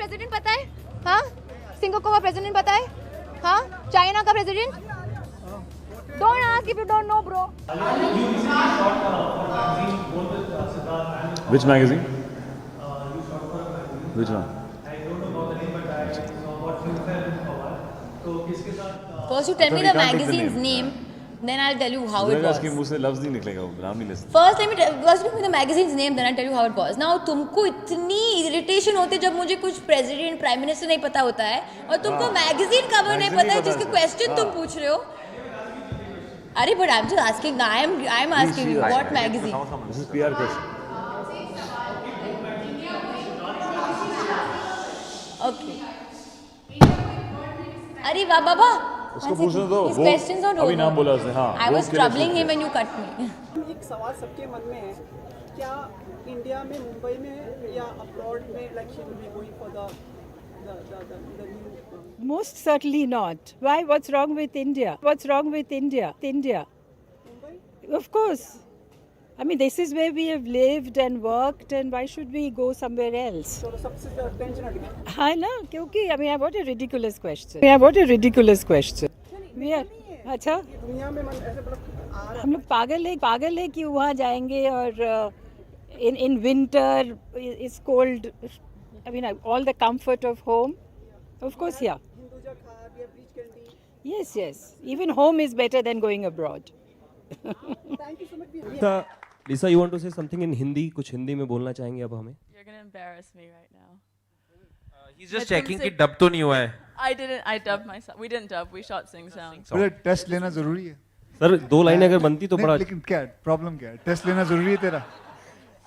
President पता है? हाँ, सिंगापुर का प्रेसिडेंट पता है? हाँ, चाइना का president? Don't ask if you don't know, bro. Which magazine? Which one? First you tell me the magazine's name, then I'll tell you how it was. इसके मुंह से लफ्ज नहीं निकलेगा, वो नाम नहीं ले सकते. First tell me the magazine's name, then I'll tell you how it was. Now तुमको इतनी irritation होती है जब मुझे कुछ president, prime minister नहीं पता होता है और तुमको magazine cover नहीं पता है जिसके question तुम पूछ रहे हो. अरे but I'm just asking. I'm asking you what magazine? This is PR question. Okay. अरे वाह बाबा. उसको पूछने दो. His questions are over. अभी नाम बोला उसने. हाँ. I was troubling him when you cut me. एक सवाल सबके मन में है, क्या इंडिया में, मुंबई में या अब्रॉड में इलेक्शन में going for the new? Most certainly not. Why? What's wrong with India? What's wrong with India? India. Mumbai? Of course. I mean, this is where we have lived and worked, and why should we go somewhere else? चलो सबसे tension हट गया. हाँ ना, क्योंकि I mean, what a ridiculous question. What a ridiculous question. We are. अच्छा. दुनिया में मन ऐसे मतलब आ रहा हम लोग पागल है कि वहाँ जाएंगे और in winter it's cold. I mean, all the comfort of home. Of course, yeah. Hinduja खाद या breach candy. Yes. Even home is better than going abroad. Thank you so much. Lisa, you want to say something in Hindi? कुछ हिंदी में बोलना चाहेंगे अब हमें? You're gonna embarrass me right now. He's just checking कि dub तो नहीं हुआ है. I dubbed myself. We didn't dub. We shot sing sound. बोले टेस्ट लेना जरूरी है. सर 2 लाइनें अगर बनती तो बड़ा. लेकिन क्या प्रॉब्लम क्या है? टेस्ट लेना जरूरी है तेरा?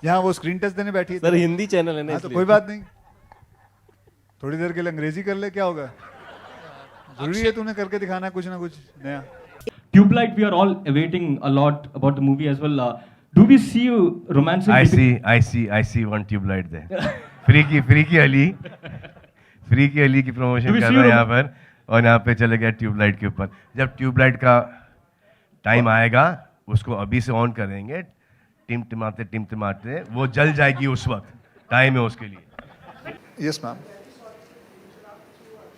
यहाँ वो स्क्रीन टेस्ट देने बैठी है. सर हिंदी चैनल है ना तो कोई बात नहीं. थोड़ी देर के लिए अंग्रेजी कर ले, क्या होगा? जरूरी है तूने करके दिखाना कुछ ना कुछ नया. Tubelight, we are all awaiting a lot about the movie as well. Do we see you romancing? I see one Tubelight there. Free की अली की प्रमोशन कर रहा है यहाँ पर और यहाँ पे चले गया ट्यूबलाइट के ऊपर. जब ट्यूबलाइट का टाइम आएगा उसको अभी से ऑन करेंगे. टिमटिमाते वो जल जाएगी उस वक्त. टाइम है उसके लिए. Yes, ma'am.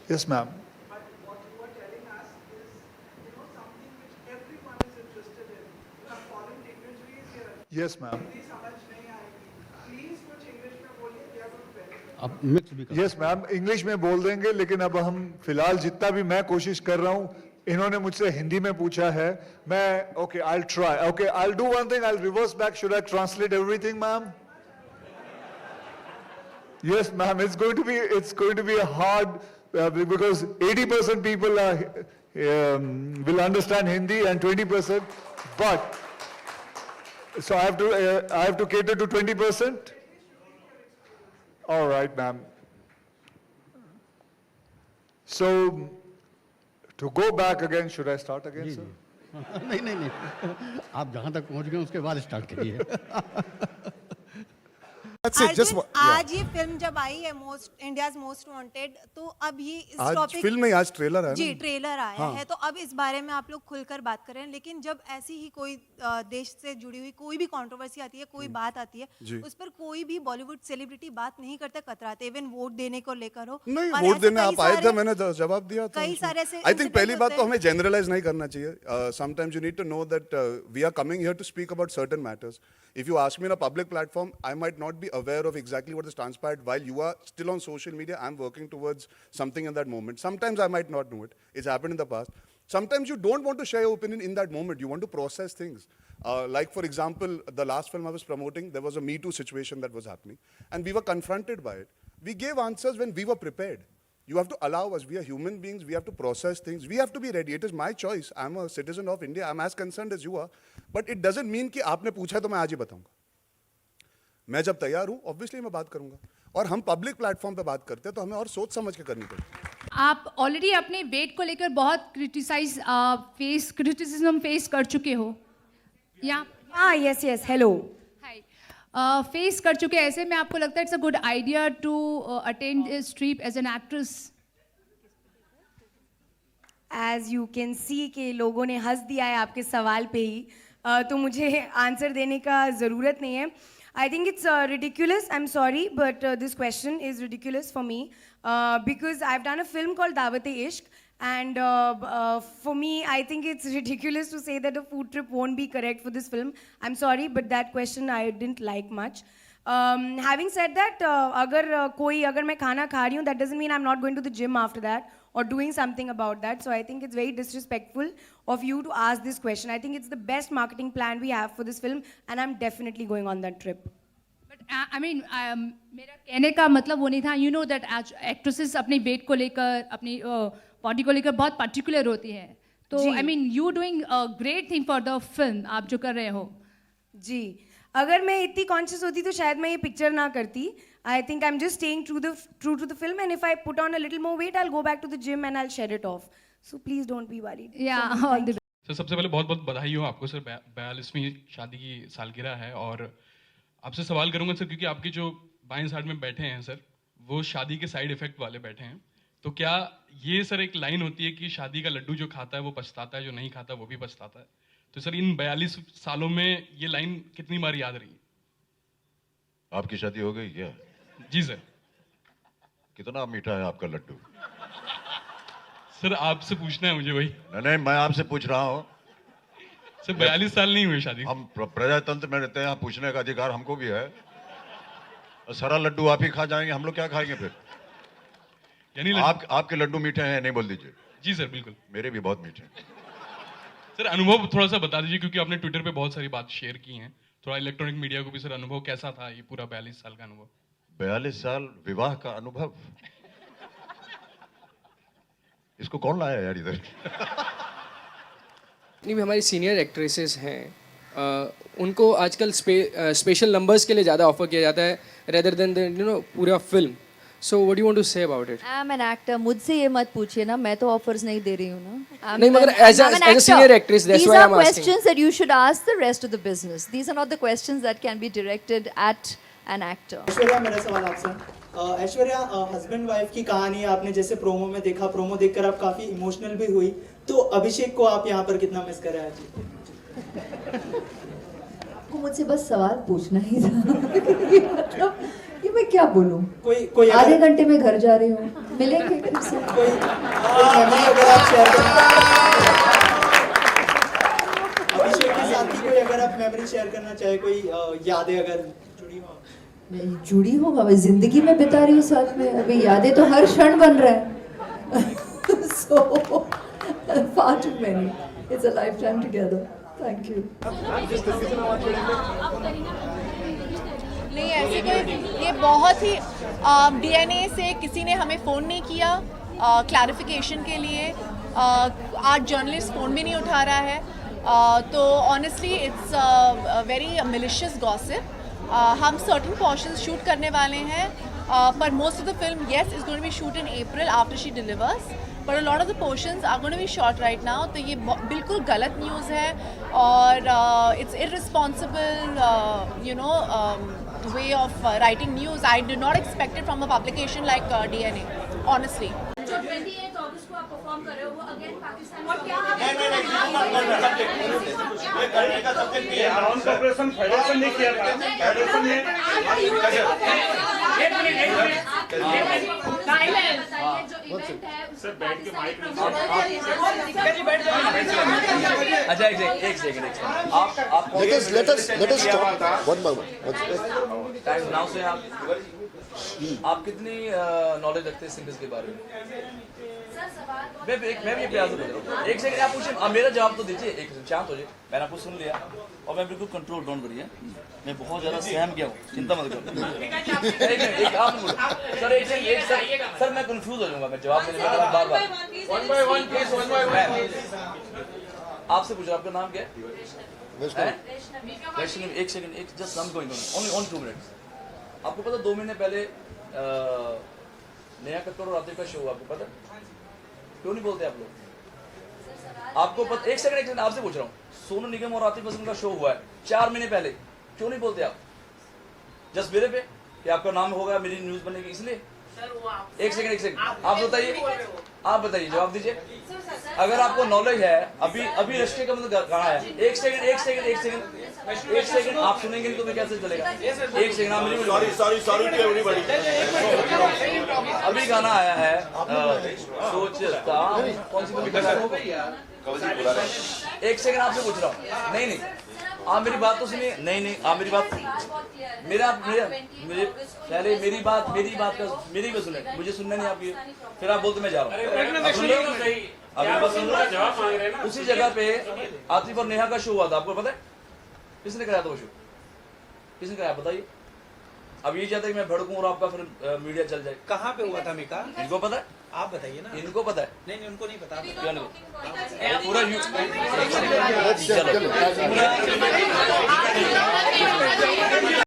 Yes, ma'am. Yes, ma'am. Yes, ma'am. English में बोल देंगे, लेकिन अब हम फिलहाल जितना भी मैं कोशिश कर रहा हूँ, इन्होंने मुझसे हिंदी में पूछा है. मैं okay, I'll try. Okay, I'll do one thing. I'll reverse back. Should I translate everything, ma'am? Yes, ma'am. It's going to be a hard because 80% people will understand Hindi and 20%, but. So I have to cater to 20%. All right, ma'am. So to go back again, should I start again, sir? नहीं आप जहाँ तक पहुँच गए उसके बाद start करिए. आज ये फिल्म जब आई है इंडियाज मोस्ट वांटेड, तो अब ये इस टॉपिक फिल्म में आज ट्रेलर है जी ट्रेलर आया है, तो अब इस बारे में आप लोग खुलकर बात कर रहे हैं. लेकिन जब ऐसी ही कोई देश से जुड़ी हुई कोई भी कंट्रोवर्सी आती है, कोई बात आती है, उस पर कोई भी बॉलीवुड सेलिब्रिटी बात नहीं करता, कतराते. इवन वोट देने को लेकर हो. नहीं, वोट देने आप आए थे, मैंने जवाब दिया था. कई सारे ऐसे आई थिंक पहली बात तो हमें जनरलाइज नहीं करना चाहिए. Sometimes you need to know that we are coming here to speak about certain matters. If you ask me in a public platform, I might not be aware of exactly what has transpired while you are still on social media. I'm working towards something in that moment. Sometimes I might not know it. It's happened in the past. Sometimes you don't want to share your opinion in that moment. You want to process things. Like, for example, the last film I was promoting, there was a Me Too situation that was happening. And we were confronted by it. We gave answers when we were prepared. You have to allow us. We are human beings. We have to process things. We have to be ready. It is my choice. I'm a citizen of India. I'm as concerned as you are. But it doesn't mean कि आपने पूछा तो मैं आज ही बताऊंगा. मैं जब तैयार हूँ, obviously मैं बात करूंगा. और हम पब्लिक प्लेटफॉर्म पे बात करते हैं तो हमें और सोच समझ के करनी पड़ेगी. आप ऑलरेडी अपने वेट को लेकर बहुत क्रिटिसिज्म फेस कर चुके हो या? हाँ, यस हेलो. फेस कर चुके हैं. ऐसे में आपको लगता है it's a good idea to attend Streep as an actress? As you can see कि लोगों ने हंस दिया है आपके सवाल पे ही, तो मुझे आंसर देने का ज़रूरत नहीं है. I think it's ridiculous. I'm sorry, but this question is ridiculous for me because I've done a film called Dawat-e-Ishq, and for me, I think it's ridiculous to say that a food trip won't be correct for this film. I'm sorry, but that question I didn't like much. Having said that, अगर मैं खाना खा रही हूँ, that doesn't mean I'm not going to the gym after that or doing something about that. So I think it's very disrespectful of you to ask this question. I think it's the best marketing plan we have for this film, and I'm definitely going on that trip. But I mean, मेरा कहने का मतलब वो नहीं था. You know that actresses अपने weight को लेकर, अपनी body को लेकर बहुत particular होती हैं. तो I mean, you doing a great thing for the film. आप जो कर रहे हो. जी. अगर मैं इतनी कॉन्शियस होती तो शायद मैं ये पिक्चर ना करती. I think I'm just staying true to the film, and if I put on a little more weight, I'll go back to the gym and I'll shed it off. So please don't be worried. Yeah, all the best. Sir सबसे पहले बहुत बहुत बधाई हो आपको sir. 42वीं शादी की सालगिरह है और आपसे सवाल करूंगा सर, क्योंकि आपके जो बाएं साइड में बैठे हैं सर, वो शादी के साइड इफेक्ट वाले बैठे हैं. तो क्या ये सर एक लाइन होती है कि शादी का लड्डू जो खाता है वो पछताता है, जो नहीं खाता वो भी पछताता है? तो सर इन 42 सालों में ये लाइन कितनी बार याद रही? आपकी शादी हो गई क्या? जी सर. कितना मीठा है आपका लड्डू? सर आपसे पूछना है मुझे भाई. नहीं, मैं आपसे पूछ रहा हूँ सर. 42 साल नहीं हुए शादी. हम प्रजातंत्र में रहते हैं, पूछने का अधिकार हमको भी है. सारा लड्डू आप ही खा जाएंगे, हम लोग क्या खाएंगे फिर? यानी आपके लड्डू मीठे हैं, नहीं बोल दीजिए. जी सर बिल्कुल. मेरे भी बहुत मीठे हैं. सर अनुभव थोड़ा सा बता दीजिए, क्योंकि आपने ट्विटर पे बहुत सारी बात शेयर की हैं. थोड़ा इलेक्ट्रॉनिक मीडिया को भी सर अनुभव कैसा था ये पूरा 42 साल का अनुभव? 42 साल विवाह का अनुभव. इसको कौन लाया यार इधर? जितनी भी हमारी सीनियर एक्ट्रेसेस हैं उनको आजकल स्पेशल नंबर्स के लिए ज़्यादा ऑफर किया जाता है रेदर देन पूरा film. So what do you want to say about it? I'm an actor. मुझसे ये मत पूछिए ना, मैं तो ऑफर्स नहीं दे रही हूँ ना. नहीं मगर as a senior actress, that's why I'm asking. These are questions that you should ask the rest of the business. These are not the questions that can be directed at an actor. Aishwarya, मेरा सवाल आपसे. Aishwarya, husband wife की कहानी आपने जैसे promo में देखा, promo देखकर आप काफी इमोशनल भी हुई. तो अभिषेक को आप यहाँ पर कितना मिस कर रहे हैं? आपको मुझसे बस सवाल पूछना ही था. ये मैं क्या बोलूं? कोई आधे घंटे में घर जा रही हूँ, मिलेंगे फिर से. कोई मेमोरी अगर आप शेयर अभिषेक के साथ ही, कोई अगर आप मेमोरी शेयर करना चाहे, कोई यादें अगर जुड़ी हो? मैं जुड़ी हूँ, मैं जिंदगी में बिता रही हूँ साथ में. अभी यादें तो हर क्षण बन रहा है. So far too many. It's a lifetime together. Thank you. नहीं ऐसी कोई, ये बहुत ही DNA से किसी ने हमें फ़ोन नहीं किया क्लैरिफिकेशन के लिए. आज जर्नलिस्ट फ़ोन भी नहीं उठा रहा है. तो honestly it's very malicious gossip. हम सर्टेन पोर्शंस शूट करने वाले हैं, पर most of the film yes is going to be shoot in April after she delivers. But a lot of the portions are going to be shot right now. तो ये बिल्कुल गलत news है और it's irresponsible, way of writing news. I did not expect it from a publication like DNA, honestly. जो 28 अगस्त को आप perform कर रहे हो वो अगेन पाकिस्तान में क्या एक सेकंड आप let us stop one by one. Time now से आप कितनी नॉलेज रखते हैं सिंगर्स के बारे में? मैं भी प्रयास कर रहा हूँ. एक सेकंड आप पूछिए, मेरा जवाब तो दीजिए. एक शांत हो जाइए. मैंने आपको सुन लिया और मैं बिल्कुल कंट्रोल, डोंट वरी. मैं बहुत ज़्यादा सहम गया हूँ, चिंता मत करो. एक आप बोलो सर. एक सर मैं कंफ्यूज हो जाऊंगा. मैं जवाब देने में बार बार one by one please. One by one आपसे पूछ रहा, आपका नाम क्या है? वैष्णवी. एक सेकंड, एक just some going on only 2 minutes. आपको पता 2 महीने पहले नेहा कक्कड़ और आतिफ का शो हुआ, आपको पता? क्यों नहीं बोलते आप लोग? आपको पता? एक सेकंड आपसे पूछ रहा हूँ. सोनू निगम और आतिफ असलम का शो हुआ है 4 महीने पहले, क्यों नहीं बोलते आप? जस्ट मेरे पे कि आपका नाम होगा, मेरी न्यूज बनेगी, इसलिए. एक सेकंड आप बताइए, जवाब दीजिए. अगर आपको नॉलेज है, अभी रिश्ते का मतलब गाना है, एक सेकंड आप सुनेंगे नहीं तो मैं कैसे चलेगा? एक सेकंड आप मेरी सॉरी अभी गाना आया है, सोचता कौन सी मूवी का? एक सेकंड आपसे पूछ रहा हूँ। नहीं आप मेरी बात तो सुनिए। नहीं आप मेरी बात, पहले मेरी बात का मेरी भी सुने, मुझे सुनना नहीं आपकी, फिर आप बोलते मैं जा रहा हूँ। उसी जगह पे आतिफ और नेहा का शो हुआ था, आपको पता है? किसने कराया था वो शो? किसने कराया बताइए? अब ये चाहते हैं कि मैं भड़कूं और आपका फिर मीडिया चल जाए। कहाँ पे हुआ था मिका? इनको पता है? आप बताइए ना। इनको पता है? नहीं उनको नहीं पता। क्या नहीं? पूरा